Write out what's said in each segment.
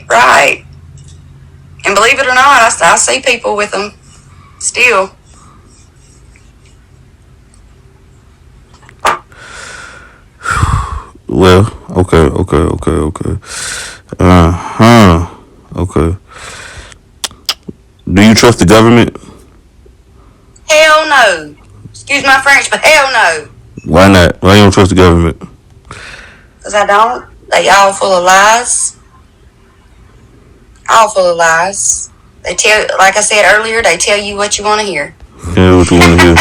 Right. And believe it or not, I see people with them still. Well, okay. Okay. Do you trust the government? Hell no. Excuse my French, but hell no. Why not? Why you don't trust the government? Because I don't. They all full of lies. All full of lies. They tell, like I said earlier, they tell you what you want to hear. Yeah, what you want to hear?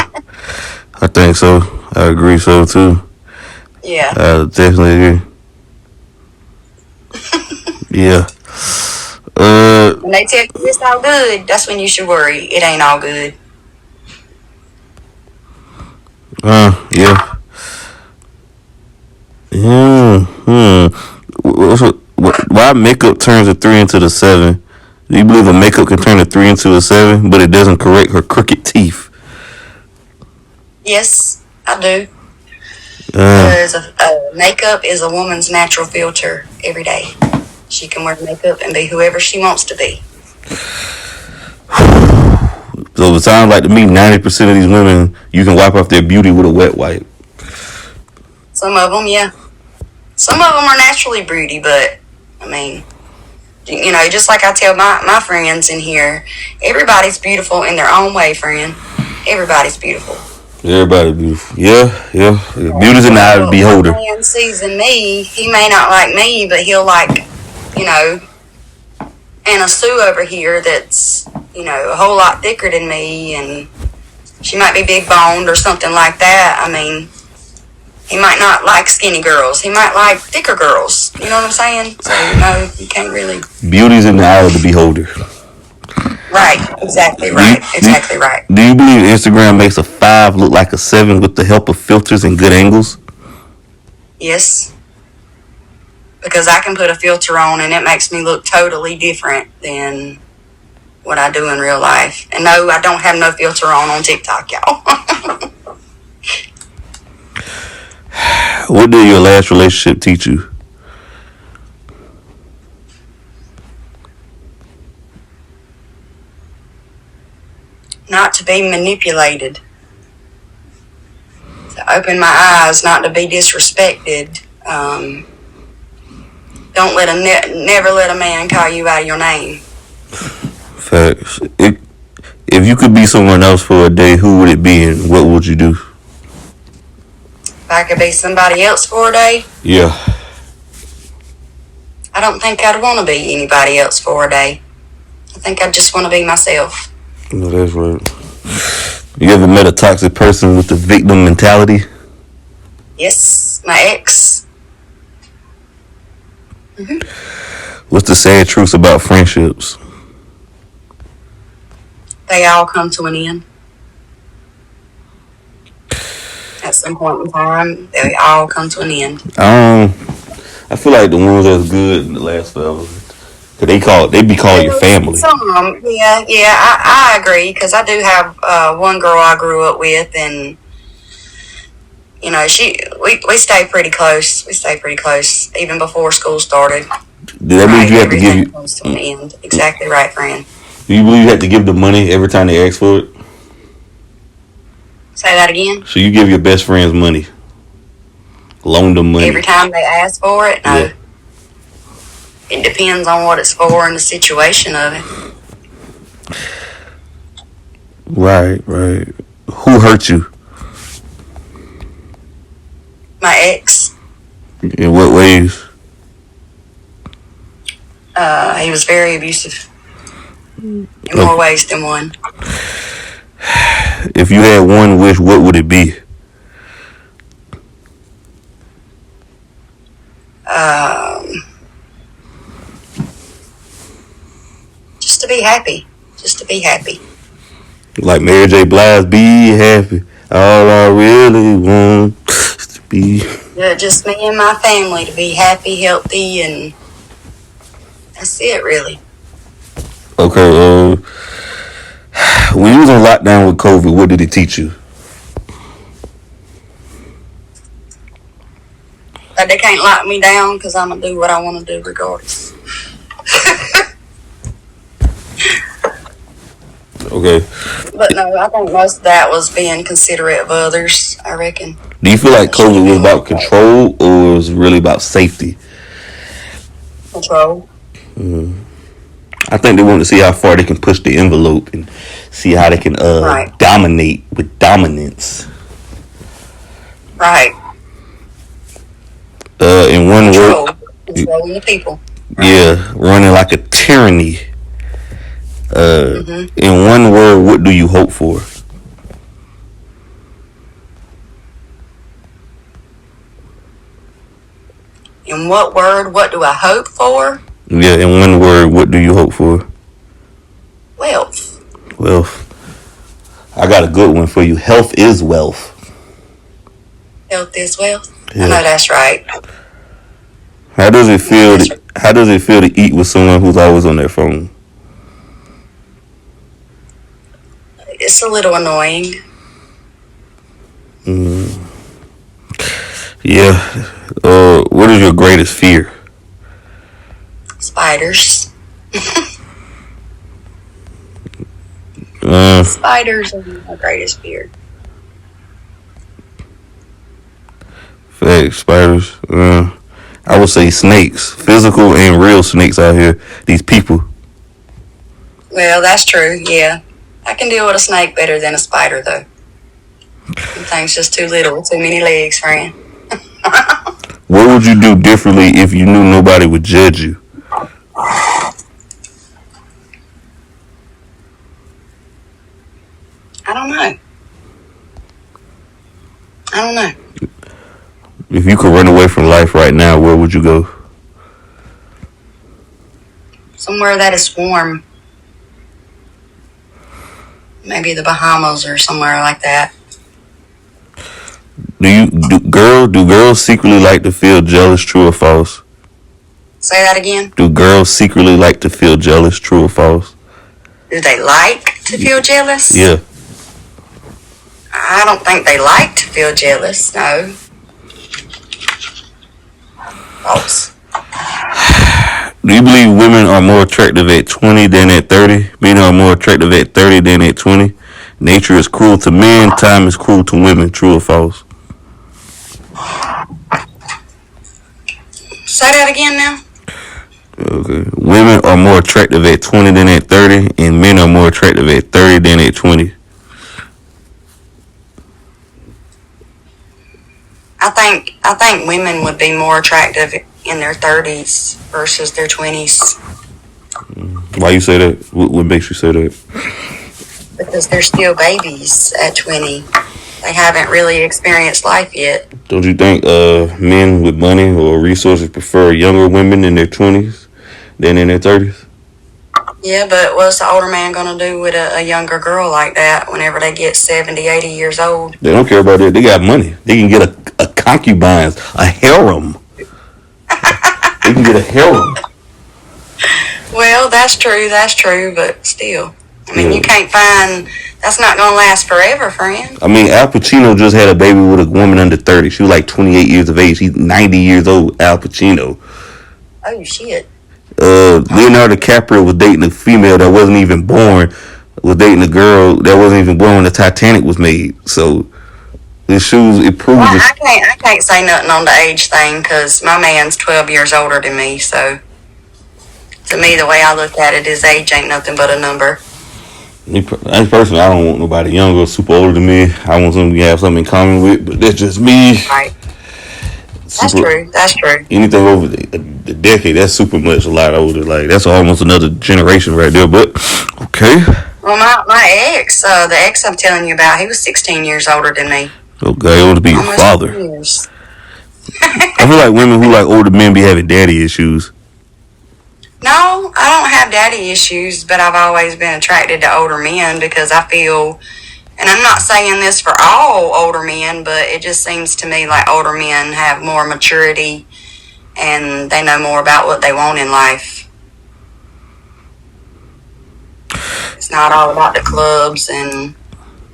I think so. I agree so too. Yeah. I definitely agree. Yeah. When they tell you it's all good, that's when you should worry. It ain't all good. Yeah. Why makeup turns a 3 into the 7? Do you believe a makeup can turn a 3 into a 7, but it doesn't correct her crooked teeth? Yes, I do. Because makeup is a woman's natural filter every day. She can wear makeup and be whoever she wants to be. So it sounds like to me 90% of these women, you can wipe off their beauty with a wet wipe. Some of them, yeah. Some of them are naturally broody, but, I mean, you know, just like I tell my friends in here, everybody's beautiful in their own way, friend. Everybody's beautiful. Everybody beautiful. Yeah. Beauty's in the eye of the beholder. What man sees in me, he may not like me, but he'll like, you know, Anna Sue over here that's, you know, a whole lot thicker than me, and she might be big boned or something like that. I mean, he might not like skinny girls. He might like thicker girls. You know what I'm saying? So, no, you can't really. Beauty's in the eye of the beholder. Right. Exactly right. Exactly right. Do you believe Instagram makes a 5 look like a 7 with the help of filters and good angles? Yes. Because I can put a filter on and it makes me look totally different than what I do in real life. And no, I don't have no filter on TikTok, y'all. What did your last relationship teach you? Not to be manipulated. To open my eyes, not to be disrespected. Don't never let a man call you out of your name. Facts. If you could be someone else for a day, who would it be and what would you do? If I could be somebody else for a day? Yeah. I don't think I'd want to be anybody else for a day. I think I just want to be myself. No, that's right. You ever met a toxic person with the victim mentality? Yes, my ex. What's the sad truth about friendships? They all come to an end. At some point in time, they all come to an end. I feel like the ones that's good last forever. Cause they be calling your family. Some of them, yeah, I agree. Because I do have one girl I grew up with, and you know, we stay pretty close. We stay pretty close even before school started. Did that mean you had to give you? Comes to an end. Exactly right, friend. Do you believe you have to give the money every time they ask for it? Say that again. So you give your best friends money, loan them money every time they ask for it? No. Yeah. It depends on what it's for and the situation of it. Right. Who hurt you? My ex. In what ways? He was very abusive. In more ways than one. If you had one wish, what would it be? Just to be happy. Just to be happy. Like Mary J. Blige, be happy. All I really want is to be. Yeah, just me and my family to be happy, healthy, and that's it, really. Okay, when you was on lockdown with COVID, what did it teach you? That they can't lock me down because I'm going to do what I want to do regardless. Okay. But no, I think most of that was being considerate of others, I reckon. Do you feel like Should have COVID was been more about control or was really about safety? control. I think they want to see how far they can push the envelope and see how they can Right. dominate with dominance. Right. In one Control. word, Controlling the people. Right. yeah, running like a tyranny. Mm-hmm. In one word, what do you hope for? In what word, what do I hope for? Yeah, in one word, what do you hope for? Wealth. Wealth. I got a good one for you. Health is wealth. Health is wealth. Yeah. I know that's right. How does it feel? That's right. How does it feel to eat with someone who's always on their phone? It's a little annoying. Yeah. What is your greatest fear? Spiders. Uh, Spiders are my greatest fear. Facts, spiders. I would say snakes, physical and real snakes out here. These people. Well, that's true, yeah. I can deal with a snake better than a spider, though. Them thing's just too little, too many legs, friend. What would you do differently if you knew nobody would judge you? I don't know. I don't know. If you could run away from life right now, where would you go? Somewhere that is warm. Maybe the Bahamas or somewhere like that. Do girls secretly like to feel jealous, true or false? Say that again. Do girls secretly like to feel jealous, true or false? Do they like to feel jealous? Yeah. I don't think they like to feel jealous, no. False. Do you believe women are more attractive at 20 than at 30? Men are more attractive at 30 than at 20? Nature is cruel to men, time is cruel to women, true or false? Say that again now. Okay. Women are more attractive at 20 than at 30, and men are more attractive at 30 than at 20. I think women would be more attractive in their 30s versus their 20s Why you say that? What makes you say that? because they're still babies at 20. They haven't really experienced life yet. Don't you think men with money or resources prefer younger women in their 20s than in their 30s? Yeah, but what's the older man going to do with a younger girl like that whenever they get 70, 80 years old? They don't care about that. They got money. They can get a concubines, a harem. They can get a harem. Well, that's true, but still. I mean, Yeah. you can't find, that's not going to last forever, friend. I mean, Al Pacino just had a baby with a woman under 30. She was like 28 years of age. He's 90 years old, Al Pacino. Oh, shit. Leonardo DiCaprio was dating a female that wasn't even born, was dating a girl that wasn't even born when the Titanic was made. So, it proves Well, it. I can't say nothing on the age thing because my man's 12 years older than me, so to me, the way I look at it is age ain't nothing but a number. Me personally, I don't want nobody younger or super older than me. I want somebody to have something in common with, but that's just me. Right. That's true. That's true. Anything over the decade, that's super much a lot older. Like, that's almost another generation right there, but okay. Well, my ex, the ex I'm telling you about, he was 16 years older than me. Okay, I want to be your Almost father. 10 years. I feel like women who like older men be having daddy issues. No, I don't have daddy issues, but I've always been attracted to older men because I feel, and I'm not saying this for all older men, but it just seems to me like older men have more maturity and they know more about what they want in life. It's not all about the clubs and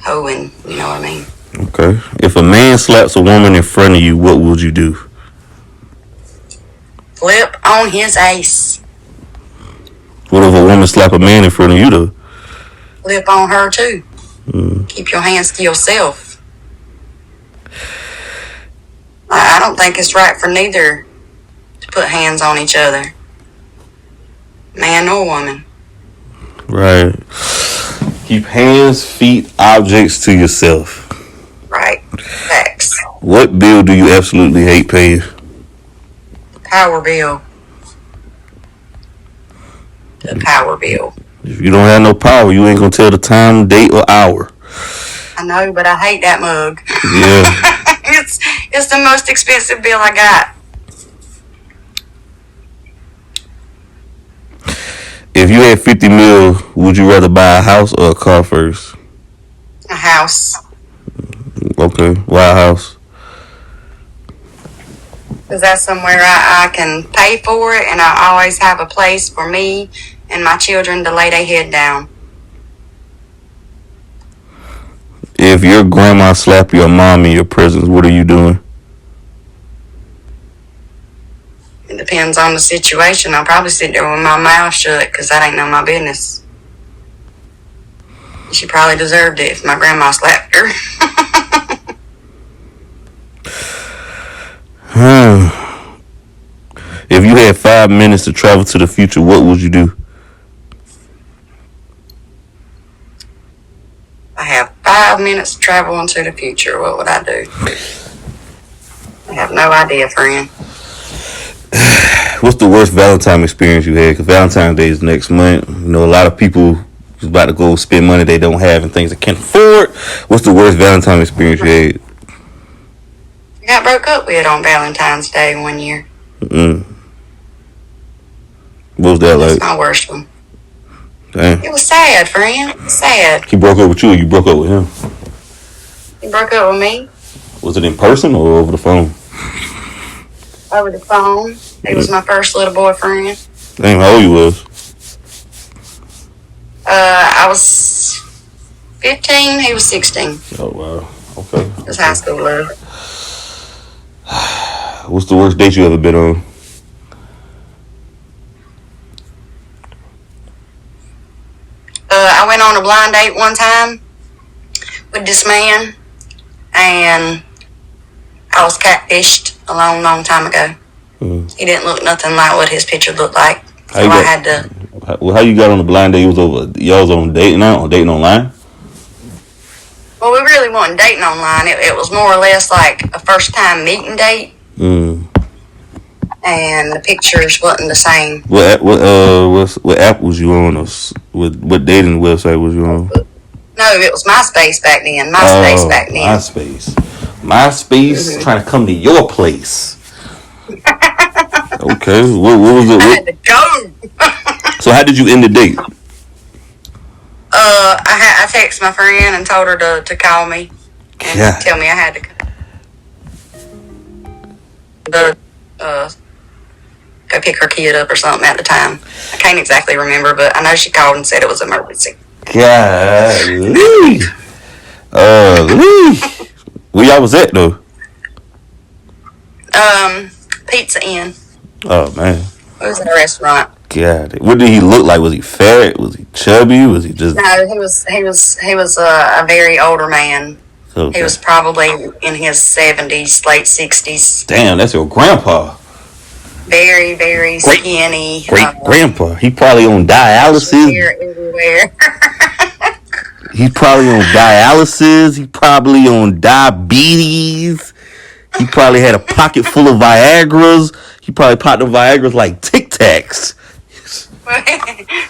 hoeing, you know what I mean? Okay. If a man slaps a woman in front of you, what would you do? Flip on his ace. What if a woman slap a man in front of you though? flip on her too. Keep your hands to yourself. I don't think it's right for neither to put hands on each other, man or woman. Right. Keep hands, feet, objects to yourself. Right. Facts. What bill do you absolutely hate paying? Power bill. The power bill. If you don't have no power, you ain't gonna tell the time, date, or hour. I know, but I hate that mug. Yeah. It's the most expensive bill I got. If you had 50 mil, would you rather buy a house or a car first? A house. Okay, why a house? Because that's somewhere I can pay for it, and I always have a place for me and my children to lay their head down. If your grandma slapped your mom in your presence, what are you doing? It depends on the situation. I'll probably sit there with my mouth shut because that ain't none of my business. She probably deserved it if my grandma slapped her. If you had 5 minutes to travel to the future, what would you do? I have 5 minutes to travel into the future. What would I do? I have no idea, friend. What's the worst Valentine experience you had? Because Valentine's Day is next month. You know, a lot of people is about to go spend money they don't have and things they can't afford. What's the worst Valentine experience you had? I got broke up with on Valentine's Day one year. What was that That's like? my worst one. Damn. It was sad, friend. It was sad. He broke up with you or you broke up with him? He broke up with me Was it in person or over the phone? over the phone. He was my first little boyfriend. Damn, how old you was? I was 15. He was 16. Oh, wow. Okay. It was high school love. What's the worst date you ever been on? I went on a blind date one time with this man, and I was catfished a long, long time ago. He didn't look nothing like what his picture looked like, so I had to. Well, how you got on the blind date? You was over. Y'all was on dating now, or dating online? Well, we really wasn't dating online. It was more or less like a first time meeting date, and the pictures wasn't the same. What app was you on? Or what dating website was you on? No, it was MySpace back then. MySpace back then. MySpace trying to come to your place. Okay, what was it? I had to go. So how did you end the date? I texted my friend and told her to call me and tell me I had to go pick her kid up or something at the time. I can't exactly remember, but I know she called and said it was an emergency. Golly. Where y'all was at though? Pizza Inn. Oh man. It was in a restaurant. God, what did he look like? Was he fat? Was he chubby? Was he just? No, he was a very older man. Okay. He was probably in his 70s, late 60s. Damn, that's your grandpa. Very, very skinny. Great grandpa. He probably on dialysis. Hair everywhere. He's probably on dialysis. He probably on diabetes. He probably had a pocket full of Viagras. He probably popped the Viagras like Tic Tacs.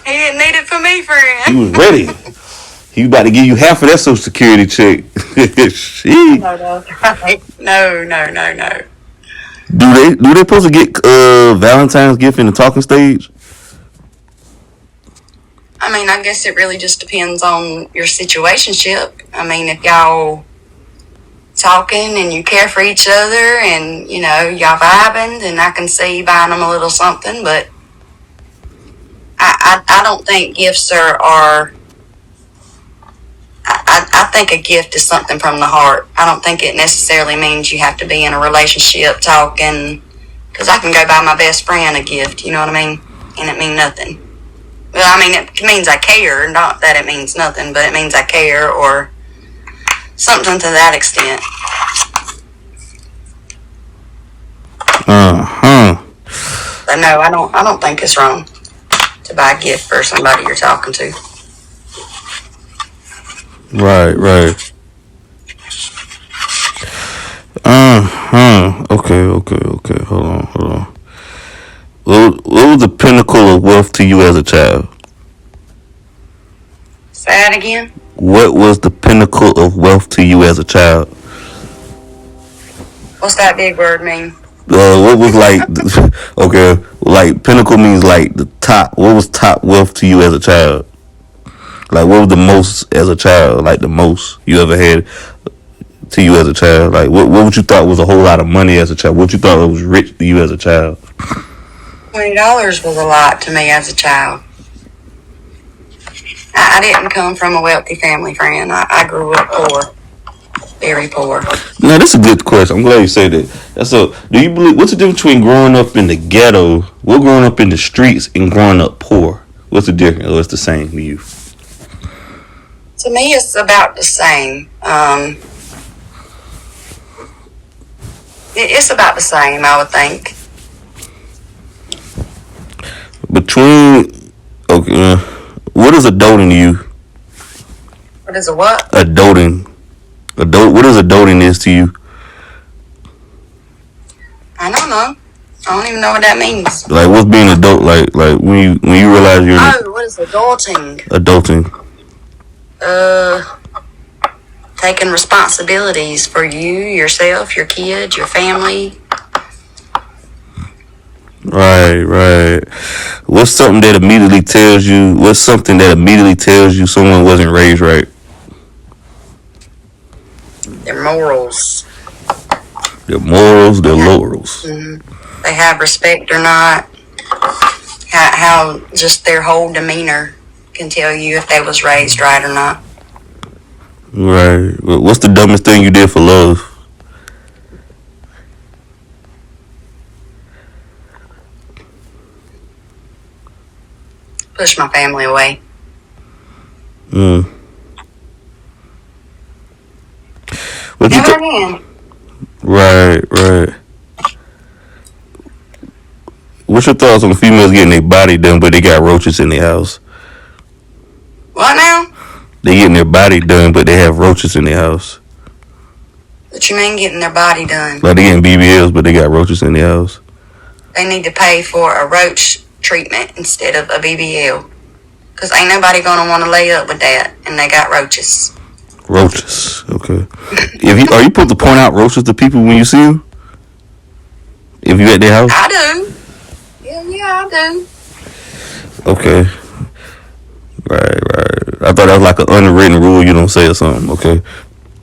He didn't need it for me, friend. He was ready. He was about to give you half of that Social Security check. Shit. No. Do they supposed to get Valentine's gift in the talking stage? I mean, I guess it really just depends on your situationship. I mean, if y'all talking and you care for each other and, you know, y'all vibing, then I can see buying them a little something, but I don't think gifts are I think a gift is something from the heart. I don't think it necessarily means you have to be in a relationship talking, because I can go buy my best friend a gift, you know what I mean? And it mean nothing. Well, I mean, it means I care. Not that it means nothing, but it means I care or something to that extent. But no, I don't think it's wrong to buy a gift for somebody you're talking to. Right. Okay. Hold on. What was the pinnacle of wealth to you as a child? Say that again? What was the pinnacle of wealth to you as a child? What's that big word mean? What was like, okay, like pinnacle means like the top. What was top wealth to you as a child? Like what was the most as a child? Like the most you ever had to you as a child? Like what would you thought was a whole lot of money as a child? What you thought was rich to you as a child? $20 was a lot to me as a child. I didn't come from a wealthy family, friend. I grew up poor. Very poor. Now that's a good question. I'm glad you said that. Do you believe what's the difference between growing up in the ghetto, growing up in the streets, and growing up poor? What's the difference? Or it's the same to you? To me, it's about the same. It's about the same, I would think. What is adulting to you? What is a what? Adulting. What is adulting is to you? I don't know. I don't even know what that means. Like what's being adult? Like when you realize you're. What is adulting? Adulting. Taking responsibilities for you, yourself, your kids, your family. Right. What's something that immediately tells you? Someone wasn't raised right? Their morals. Their morals, their laurels. Mm-hmm. They have respect or not. How just their whole demeanor can tell you if they was raised right or not. Right. What's the dumbest thing you did for love? Push my family away. Never again. Right. What's your thoughts on females getting their body done, but they got roaches in their house? What now? They getting their body done, but they have roaches in their house. What you mean getting their body done? Like they getting BBLs, but they got roaches in their house. They need to pay for a roach treatment instead of a BBL. Because ain't nobody going to want to lay up with that, and they got roaches. Roaches, okay. Are you supposed to point out roaches to people when you see them? If you at their house? I do. Yeah, I do. Okay. Right. I thought that was like an unwritten rule you don't say or something, okay?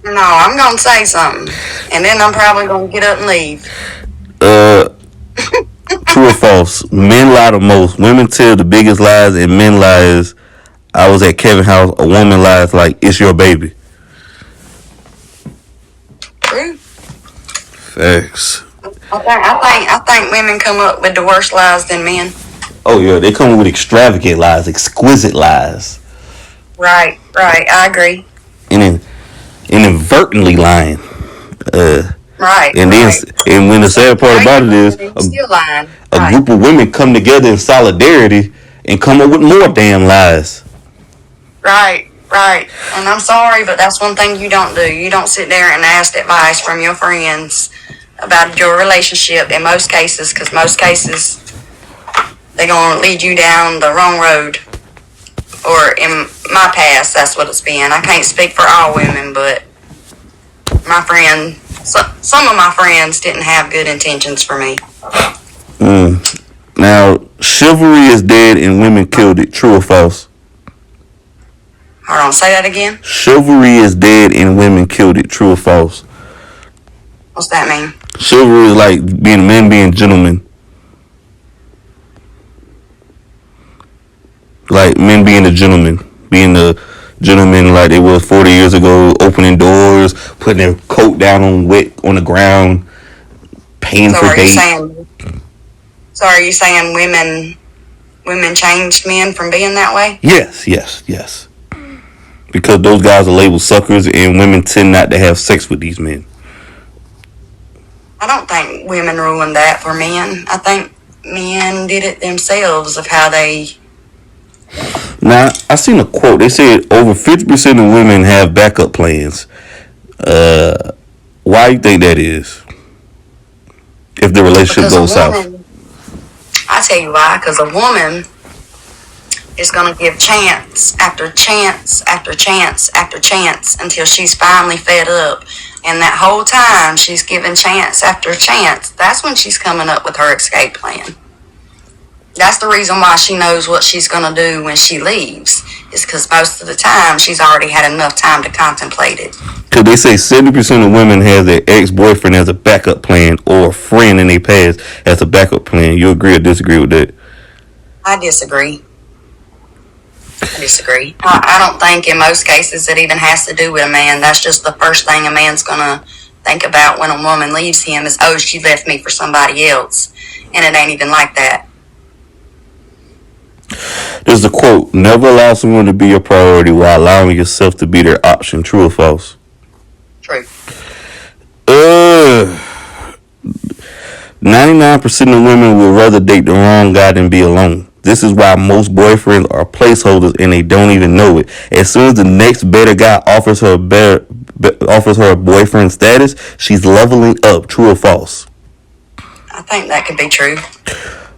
No, I'm going to say something. And then I'm probably going to get up and leave. True or false? Men lie the most. Women tell the biggest lies, and men lies. I was at Kevin's house. A woman lies like, it's your baby. True. Facts. I think women come up with the worse lies than men. Oh, yeah. They come with extravagant lies, exquisite lies. Right. I agree. And inadvertently lying. Right. And when the sad part about it is, a group of women come together in solidarity and come up with more damn lies. Right. And I'm sorry, but that's one thing you don't do. You don't sit there and ask advice from your friends about your relationship in most cases, because most cases they're going to lead you down the wrong road. Or in my past, that's what it's been. I can't speak for all women, but some of my friends didn't have good intentions for me. Now, chivalry is dead and women killed it. True or false? Hold on, say that again. Chivalry is dead and women killed it. True or false? What's that mean? Chivalry is like men being gentlemen. Like men being a gentleman. Being the gentlemen like they were 40 years ago, opening doors, putting their coat down on the ground, paying for dates. So are you saying women women changed men from being that way? Yes. Because those guys are labeled suckers, and women tend not to have sex with these men. I don't think women ruined that for men. I think men did it themselves of how they... Now, I seen a quote. They said over 50% of women have backup plans. Why do you think that is? If the relationship goes south. I tell you why. Because a woman is going to give chance after chance after chance after chance until she's finally fed up. And that whole time she's giving chance after chance. That's when she's coming up with her escape plan. That's the reason why she knows what she's going to do when she leaves. Is because most of the time she's already had enough time to contemplate it. Because they say 70% of women have their ex-boyfriend as a backup plan, or a friend in their past as a backup plan. You agree or disagree with that? I disagree. I don't think in most cases it even has to do with a man. That's just the first thing a man's going to think about when a woman leaves him is, oh, she left me for somebody else. And it ain't even like that. There's a quote: never allow someone to be your priority while allowing yourself to be their option. True or false? True. 99% of women would rather date the wrong guy than be alone. This is why most boyfriends are placeholders and they don't even know it. As soon as the next better guy offers her a boyfriend status, she's leveling up. True or false? I think that could be true.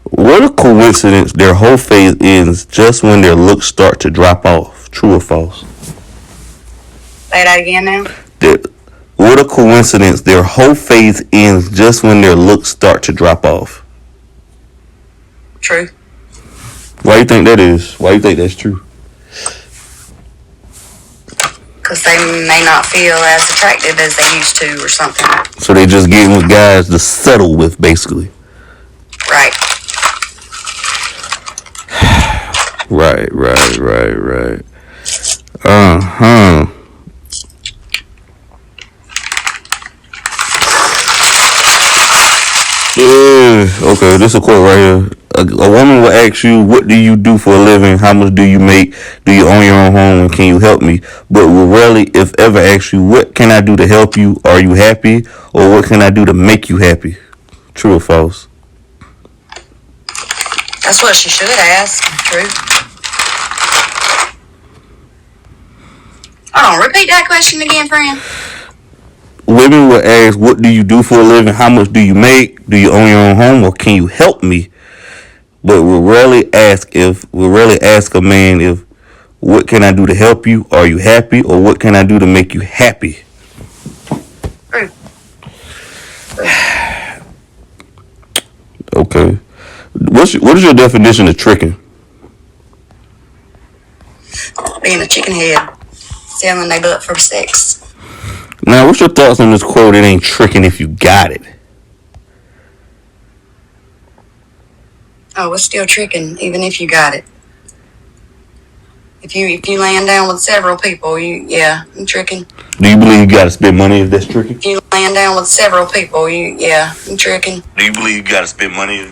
What a coincidence their whole phase ends just when their looks start to drop off. True or false? Say that again now. What a coincidence their whole phase ends just when their looks start to drop off. True. Why do you think that is? Why do you think that's true? Because they may not feel as attractive as they used to or something. So they just getting with guys to settle with, basically. Right. Right. Uh-huh. Yeah, okay, this is a quote right here. A woman will ask you, what do you do for a living? How much do you make? Do you own your own home? And can you help me? But will rarely, if ever, ask you, what can I do to help you? Are you happy? Or what can I do to make you happy? True or false? That's what she should ask. True. Hold on, repeat that question again, friend. Women will ask, what do you do for a living? How much do you make? Do you own your own home? Or can you help me? But we'll rarely ask a man if, what can I do to help you? Are you happy? Or what can I do to make you happy? True. Okay. What is your definition of tricking? Being a chicken head. Selling their butt for sex. Now, what's your thoughts on this quote? It ain't tricking if you got it. Oh, it's still tricking, even if you got it. If you laying down with several people, I'm tricking. Do you believe you gotta spend money if that's tricking? If you laying down with several people, I'm tricking. Do you believe you gotta spend money